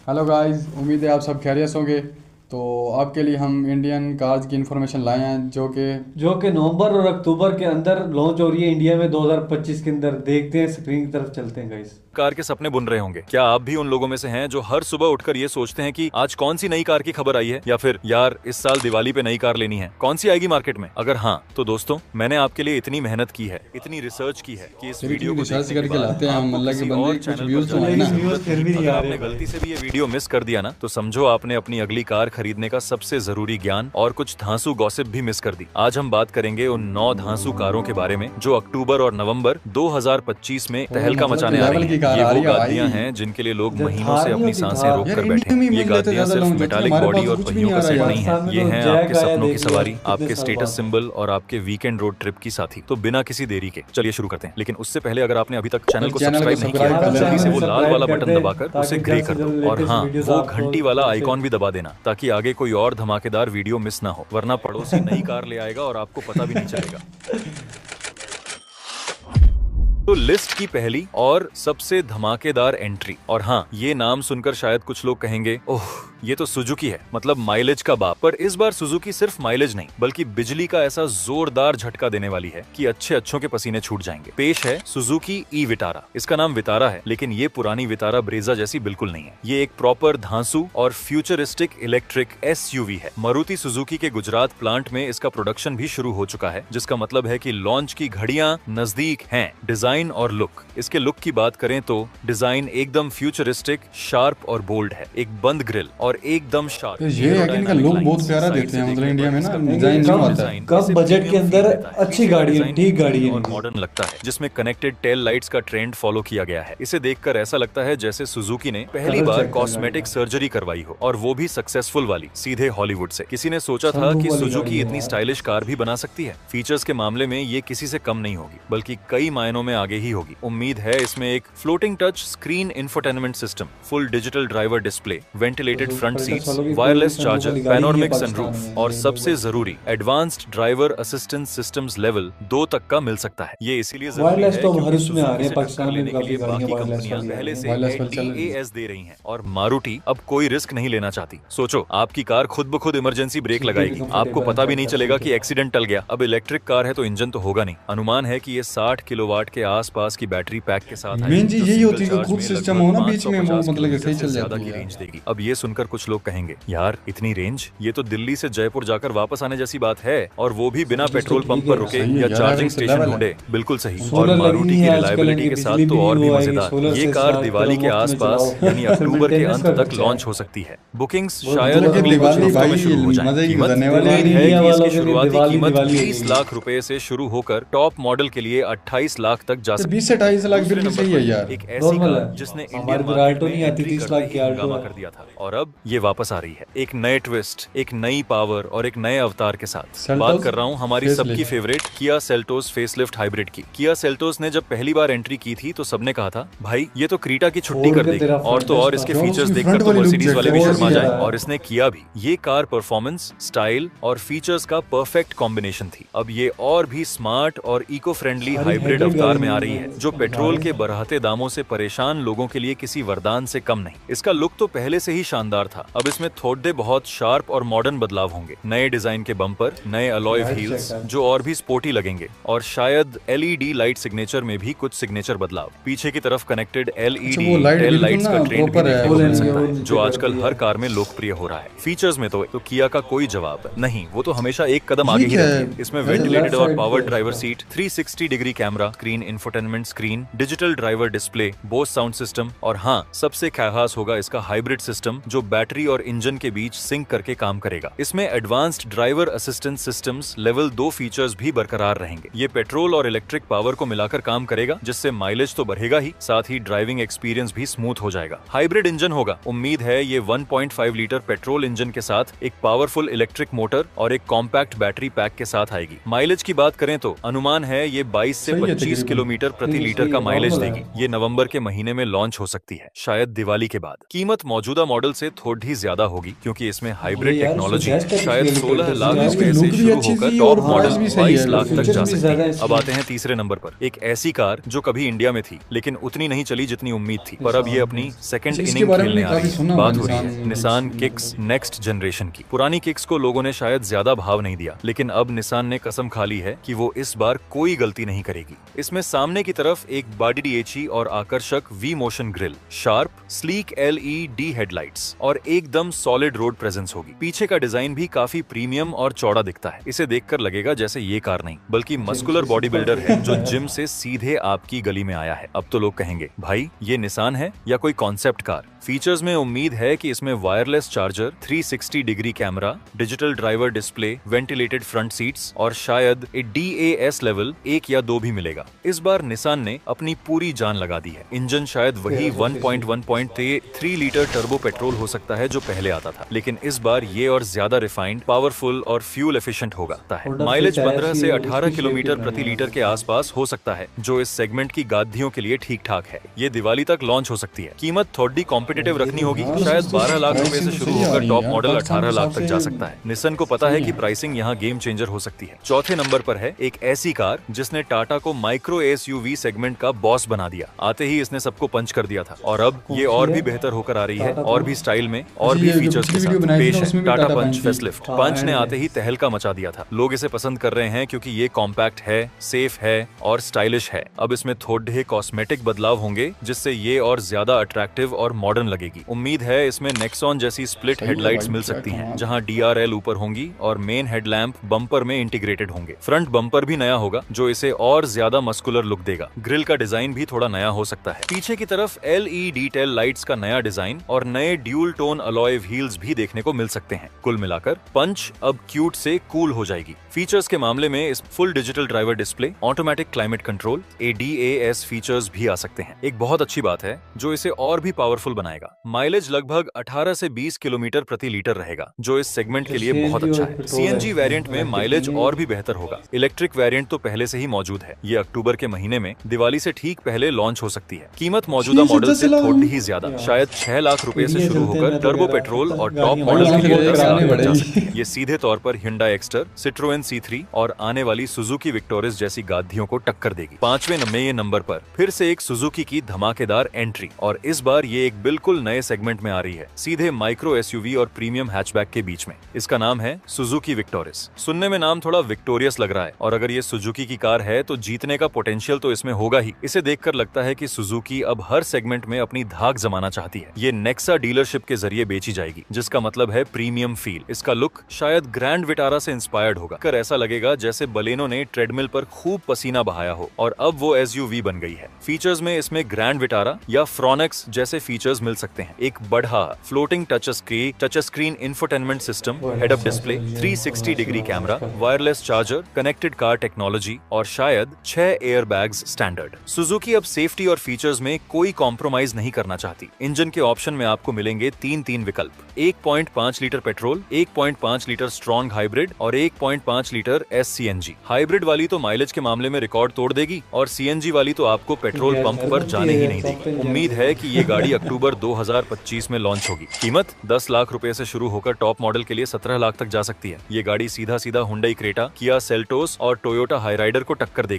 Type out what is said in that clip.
Hello guys, उम्मीद है आप सब खैरियत होंगे। तो आपके लिए हम इंडियन कार्स की इन्फॉर्मेशन लाए हैं जो कि नवंबर और अक्टूबर के अंदर लॉन्च हो रही है इंडिया में 2025 के अंदर। देखते हैं, स्क्रीन की तरफ चलते हैं गाइस। कार के सपने बुन रहे होंगे। क्या आप भी उन लोगों में से हैं जो हर सुबह उठकर ये सोचते हैं कि आज कौन सी नई कार की खबर आई है, या फिर यार इस साल दिवाली पे नई कार लेनी है, कौन सी आएगी मार्केट में? अगर हाँ, तो दोस्तों मैंने आपके लिए इतनी मेहनत की है, इतनी रिसर्च की है कि इस फिर वीडियो इतनी को रिसर्च देखने के करके बाद लाते हैं हम, आपको अल्लाह के किसी बंदे, और कुछ चैनल पर व्यूज़ तो जाने आए की ना। लेकिन व्यूअर्स जरूरत फिर नहीं। भी नहीं अगर आ आपने रहे। गलती से भी ये वीडियो मिस कर दिया ना, तो समझो आपने अपनी अगली कार खरीदने का सबसे जरूरी ज्ञान और कुछ धांसू गॉसिप भी मिस कर दी। आज हम बात करेंगे उन 9 धांसू कारों के बारे में जो अक्टूबर और नवंबर 2025 में तो तहलका मतलब मचाने आ रही लेवल की हैं। कार ये आ वो रही है गादियां भाई। हैं जिनके लिए लोग जब महीनों थार से नहीं अपनी होती सांसें थार। रोक यार कर बैठे इंडिया हैं। में ये मिल लेते गादियां ज़्यादा सिर्फ लॉन्च होती है, मेटालिक हमारे बॉडी पास तो और कुछ भी पहियों नहीं का आ रहा सेट यार। नहीं पाकिस्तान है, में ये तो है आपके जैक आया, सपनों की देख लिया सवारी, कितने आपके साल स्टेटस बाद। सिंबल और आपके वीकेंड रोड ट्रिप की साथी। तो बिना किसी देरी के चलिए शुरू करते हैं। लेकिन उससे पहले अगर आपने अभी तक चैनल भाई को चैनल को सब्सक्राइब नहीं किया सब्सक्राइब है, कर तो हमारा लेना। जल्दी से चैनल वो लाल सब्सक्राइब वाला कर बटन दे दबाकर उसे ताकि ग्रे जल्द कर से दो, जल्द और लेटेस्ट हाँ, वीडियोस वो आपको घंटी वाला पहुंचे। आइकॉन भी दबा देना ताकि आगे कोई और धमाकेदार वीडियो मिस ना हो, वरना पड़ोसी नई कार ले आएगा और आपको पता भी नहीं चलेगा। तो लिस्ट की पहली और सबसे धमाकेदार एंट्री, और हाँ, ये नाम सुनकर शायद कुछ लोग कहेंगे ओह ये तो सुजुकी है, मतलब माइलेज का बाप। पर इस बार सुजुकी सिर्फ माइलेज नहीं बल्कि बिजली का ऐसा जोरदार झटका देने वाली है कि अच्छे अच्छों के पसीने छूट जाएंगे। पेश है सुजुकी ई विटारा। इसका नाम विटारा है, लेकिन ये पुरानी विटारा ब्रेजा जैसी बिल्कुल नहीं है। ये एक प्रॉपर धांसू और फ्यूचरिस्टिक इलेक्ट्रिक एसयूवी है। मारुति सुजुकी के गुजरात प्लांट में इसका प्रोडक्शन भी शुरू हो चुका है, जिसका मतलब है कि लॉन्च की घड़ियां नजदीक हैं। डिजाइन और लुक, इसके लुक की बात करें तो डिजाइन एकदम फ्यूचरिस्टिक, शार्प और बोल्ड है। एक बंद ग्रिल और एकदम शार्प तो ये है कि इनका लुक बहुत प्यारा देते हैं, मतलब इंडिया में ना डिजाइन न्यू आता है। कम बजट के अंदर अच्छी गाड़ी है, ठीक गाड़ी है। और मॉडर्न लगता है, जिसमें कनेक्टेड टेल लाइट्स का ट्रेंड फॉलो किया गया है। इसे देखकर ऐसा लगता है जैसे सुजुकी ने पहली कलर बार चेक कर कॉस्मेटिक सर्जरी करवाई हो, और वो भी सक्सेसफुल वाली, सीधे हॉलीवुड से। किसी ने सोचा था सनरूफ कि वाली गाड़ी सुजुकी है इतनी यार। स्टाइलिश कार भी बना सकती है। फीचर्स के मामले में ये किसी से कम नहीं होगी, बल्कि कई मायनों में आगे ही होगी। उम्मीद है इसमें एक floating touch screen infotainment system, full digital driver display, ventilated front seats, wireless charger, panoramic sunroof और सबसे जरूरी advanced driver assistance systems level 2 तक का मिल सकता है। ये इसीलिए जरूरी वायरलेस है तो हर क्योंकि उसमें आ सुजुकी रहे से हैं, टक्कर पाकिस्तान में लेने भी के काफी लिए गाड़ियां बाकी वायरलेस कंपनियां वाली आ पहले रही से हैं। वायरलेस वाली चल रही है। एडीएएस दे रही हैं, और मारुति अब कोई रिस्क नहीं लेना चाहती। सोचो आपकी कार खुद ब खुद इमरजेंसी ब्रेक सीटें भी लगाएगी, आपको कंफर्टेबल पता भी हैं, नहीं चेक चलेगा कर कि सकते एक्सीडेंट टल गया। अब इलेक्ट्रिक कार है तो इंजन तो होगा नहीं। अनुमान है कि ये 60 किलोवाट के आसपास की बैटरी पैक के साथ मेन आएगी, चीज जो यही सिंगल होती है कि चार्ज खुद में सिस्टम लगभग हो ना बीच में, वो 550 मतलब कि किलोमीटर सही से चल ज्यादा जाती की है। रेंज देगी। अब ये सुनकर कुछ लोग कहेंगे यार इतनी रेंज, ये तो दिल्ली से जयपुर जाकर वापस आने जैसी बात है, और वो भी बिना सर्विस तो पेट्रोल पंप ठीक पर है रुके यार। सही है या यार, चार्जिंग एवरेज स्टेशन लेवल है। ढूंढे। बिल्कुल सही। और सोलर लगी मारुति नहीं की है आजकल, रिलायबिलिटी इनकी के साथ बिजली तो भी और नहीं भी वो आएगी। मजेदार, सोलर ये से कार स्टार्ट करो, दिवाली के मुफ्त में आसपास चलाओ। यानी अक्टूबर के मेंटेनेंस अंत का तक खर्चा लॉन्च है। हो सकती है। बुकिंग्स वो शायद दो अगले कुछ दिवाली हफ्तों में भाई शुरू हो जाएं। मजे की कीमत, बताने वाली उम्मीद है। है इंडिया कि वालों इसकी के लिए शुरुआती दिवाली कीमत दिवाली हो 20 जाएगी। लाख रुपए से शुरू होकर टॉप मॉडल के लिए 28 लाख तक जा सकती 20 से है। 28 लाख फिर दूसरे भी नंबर सही है पर यार। एक ऐसी नॉर्मल कार है। जिसने इंडियन हमारी तो मार्केट आल्टो में नहीं आती, एंट्री 30 करते लाख ही की आल्टो हंगामा है। कर दिया था, और अब ये वापस आ रही है एक नए ट्विस्ट, एक नई पावर और एक नए अवतार के साथ। बात सेल्टोस कर रहा हूँ हमारी सबकी facelift. Favourite Kia Seltos facelift hybrid की। किया सेल्टोस ने जब पहली बार एंट्री की थी तो सबने कहा था भाई ये तो क्रीटा की छुट्टी छोड़ कर के देगी, तेरा और फ्रंट तो है और इसका। इसके क्यों, फीचर्स उसकी देखकर फ्रंट तो वाली लुक मर्सिडीज चेक वाले कर, भी और शर्मा भी जाएं, ज्यादा है। और इसने किया भी। ये कार परफॉर्मेंस, स्टाइल और फीचर्स का परफेक्ट कॉम्बिनेशन थी। अब ये और भी स्मार्ट और इको फ्रेंडली सारी हाइब्रिड हाइब्रिड अवतार गाड़ी में आ में रही है, जो पेट्रोल के है। बढ़ते दामों से परेशान लोगों के लिए किसी वरदान से कम नहीं। इसका लुक तो पहले से ही शानदार था, अब इसमें थोड़े बहुत शार्प और मॉडर्न बदलाव होंगे। नए डिजाइन के बम्पर, नए अलॉय लाइट व्हील्स चेक है। जो और भी स्पोर्टी लगेंगे, और शायद एलईडी लाइट सिग्नेचर में भी कुछ सिग्नेचर बदलाव। पीछे की तरफ कनेक्टेड अच्छा एलईडी वो लाइट टेल बिल्कुल लाइट्स ना का ट्रेंड भी प्रॉपर है देखने वो को मिल लेंगे, सकता वो है, नीचे जो कर आजकल दिया। हर कार में लोकप्रिय हो रहा है। फीचर्स में तो किया का कोई जवाब नहीं, वो तो हमेशा एक कदम आगे ठीक ही है। रहती है। इसमें वैसे वेंटिलेटेड लेफ्ट और साइड पावर पे ड्राइवर इसका। Seat, 360 degree camera screen, infotainment screen, digital driver display, Bose sound system, और हाँ सबसे खास होगा इसका हाइब्रिड सिस्टम जो बैटरी और इंजन के बीच सिंक करके काम करेगा। इसमें advanced driver assistance systems level 2 features भी बरकरार रहेंगे। ये पेट्रोल और इलेक्ट्रिक पावर को मिलाकर काम करेगा, जिससे माइलेज तो बढ़ेगा ही, साथ ही ड्राइविंग एक्सपीरियंस भी स्मूथ हो जाएगा। हाइब्रिड इंजन होगा, उम्मीद है ये 1.5 लीटर पेट्रोल इंजन के साथ एक पावरफुल इलेक्ट्रिक मोटर और एक कॉम्पैक्ट बैटरी पैक के साथ आएगी। माइलेज की बात करें तो अनुमान है ये 22 से सही है 25 तकरीबन। किलोमीटर प्रति सही लीटर है, का माइलेज नॉर्मल है। देगी। ये नवंबर के महीने में लॉन्च हो सकती है, शायद दिवाली के बाद। कीमत मौजूदा मॉडल से थोड़ी ही ज्यादा होगी क्योंकि इसमें हाइब्रिड यार, टेक्नोलॉजी suggest है 16 इसकी लाख इसकी रुपए से look भी शुरू अच्छी होकर थी टॉप और मॉडल price भी सही है, 22 लाख तक features जा भी सकती ज्यादा है। है अब आते हैं तीसरे नंबर पर, एक ऐसी कार जो कभी इंडिया में थी लेकिन उतनी नहीं चली जितनी उम्मीद थी, पर अब ये अपनी सेकंड इसके इनिंग बारे में खेलने आ काफी रही है। सुना बात हुआ हो रही है Nissan Nissan kicks kicks next generation की। पुरानी किक्स को लोगों ने शायद ज्यादा भाव नहीं दिया, लेकिन अब निसान ने कसम खा ली है कि वो इस बार कोई गलती नहीं करेगी। इसमें सामने की तरफ एक बॉडी एची और आकर्षक V motion grille, sharp sleek LED headlights और एकदम सॉलिड रोड प्रेजेंस होगी। पीछे का डिजाइन भी काफी प्रीमियम और चौड़ा दिखता है। इसे देखकर लगेगा जैसे ये कार नहीं बल्कि मस्कुलर बॉडी बिल्डर है जो जिम से सीधे आपकी गली में आया है। अब तो लोग कहेंगे भाई ये निसान है या कोई कॉन्सेप्ट कार। फीचर्स में उम्मीद है कि इसमें wireless charger, 360 degree camera, digital driver display, ventilated front seats और शायद DAS लेवल 1 या 2 भी मिलेगा। इस बार निसान ने अपनी पूरी जान लगा दी है। इंजन शायद वही 1.3 लीटर टर्बो पेट्रोल हो सकता है जो पहले आता था, लेकिन इस बार ये और ज्यादा रिफाइंड, पावरफुल और फ्यूल एफिशिएंट होगा। माइलेज 15 से 18 किलोमीटर प्रति लीटर के आसपास हो सकता है, जो इस सेगमेंट की गादियों के लिए ठीक ठाक है। ये दिवाली तक लॉन्च हो सकती है। कीमत थोड़ी कॉम्पिटिटिव रखनी होगी, शायद 12 लाख रुपए से शुरू होकर टॉप मॉडल 18 लाख तक जा सकता है। निसान को पता है कि प्राइसिंग यहाँ गेम चेंजर हो सकती है। चौथे नंबर पर है एक ऐसी कार जिसने टाटा को माइक्रो SUV सेगमेंट का बॉस बना दिया। आते ही इसने सबको पंच कर दिया था और अब ये और भी बेहतर होकर आ रही है, और भी स्टाइल में और भी फीचर्स के साथ। पेश है टाटा पंच फेसलिफ्ट। पंच ने आते ही तहलका मचा दिया था। लोग इसे पसंद कर रहे हैं क्योंकि ये कॉम्पैक्ट है, सेफ है और स्टाइलिश है। अब इसमें थोड़े कॉस्मेटिक बदलाव होंगे जिससे ये और ज्यादा अट्रैक्टिव और मॉडर्न लगेगी। उम्मीद है इसमें नेक्सॉन जैसी स्प्लिट हेडलाइट्स मिल सकती हैं, जहां DRL ऊपर होंगी और मेन हेडलैम्प बम्पर में इंटीग्रेटेड होंगे। फ्रंट बम्पर भी नया होगा जो इसे और ज्यादा मस्कुलर लुक देगा। ग्रिल का डिजाइन भी थोड़ा नया हो सकता है। पीछे की तरफ LED टेल लाइट्स का नया डिजाइन और नए ड्यूल टोन अलॉय व्हील्स भी देखने को मिल सकते हैं। कुल मिलाकर पंच अब क्यूट से कूल हो जाएगी। फीचर्स के मामले में इस full digital driver display, automatic climate control, ADAS features भी आ सकते हैं। एक बहुत अच्छी बात है जो इसे और भी पावरफुल बनाएगा। माइलेज लगभग 18 से 20 किलोमीटर प्रति लीटर रहेगा, जो इस सेगमेंट के लिए बहुत अच्छा है। CNG वेरिएंट में माइलेज और भी बेहतर होगा। इलेक्ट्रिक वेरिएंट तो पहले से ही मौजूद है। ये अक्टूबर के महीने में दिवाली से ठीक पहले लॉन्च हो सकती है। कीमत मौजूदा मॉडल से थोड़ी ही ज्यादा, शायद 6 लाख रुपए से शुरू होकर टर्बो पेट्रोल और टॉप मॉडल के लिए 10 लाख तक जा सकती है। ये सीधे तौर पर Hyundai Exter, Citroen C3 और आने वाली Suzuki Victoris जैसी गादियों को टक्कर देगी। 5वें नंबर पर फिर से एक Suzuki की धमाकेदार एंट्री, और इस बार ये एक बिल्कुल नए सेगमेंट में आ रही है, सीधे माइक्रो SUV और प्रीमियम हैचबैक के बीच में। इसका नाम है Suzuki Victoris। सुनने में नाम थोड़ा विक्टोरियस लग रहा है, और अगर ये सुजुकी की कार है तो जीतने का पोटेंशियल तो इसमें होगा ही। इसे देखकर लगता है कि सुजुकी अब हर सेगमेंट में अपनी धाक जमाना चाहती है। ये नेक्सा डीलरशिप के जरिए बेची जाएगी, जिसका मतलब है प्रीमियम फील। इसका लुक शायद ग्रैंड विटारा से इंस्पायर्ड होगा। कर ऐसा लगेगा जैसे बलेनो ने ट्रेडमिल पर खूब पसीना बहाया हो और अब वो SUV बन गई है। फीचर्स में इसमें ग्रैंड विटारा या फ्रॉनेक्स जैसे फीचर्स मिल सकते हैं। एक बढ़ा floating touch screen infotainment system, head up display, 360 degree camera, wireless charger, connected car technology और शायद 6 एयर बैग्स स्टैंडर्ड। सुजुकी अब सेफ्टी और फीचर्स में कोई कॉम्प्रोमाइज नहीं करना चाहती। इंजन के ऑप्शन में आपको मिलेंगे 3 विकल्प: 1.5 litre petrol, 1.5 litre strong hybrid और 1.5 लीटर SCNG। हाइब्रिड वाली तो माइलेज के मामले में रिकॉर्ड तोड़ देगी और CNG वाली तो आपको पेट्रोल पंप पर जाने ही नहीं देगी। उम्मीद है कि ये गाड़ी अक्टूबर 2025 में लॉन्च होगी। कीमत 10 लाख रुपए से शुरू होकर टॉप मॉडल के लिए 17 लाख तक जा सकती है। ये गाड़ी सीधा Hyundai Creta, Kia Seltos और Toyota Hyryder को टक्कर देगी।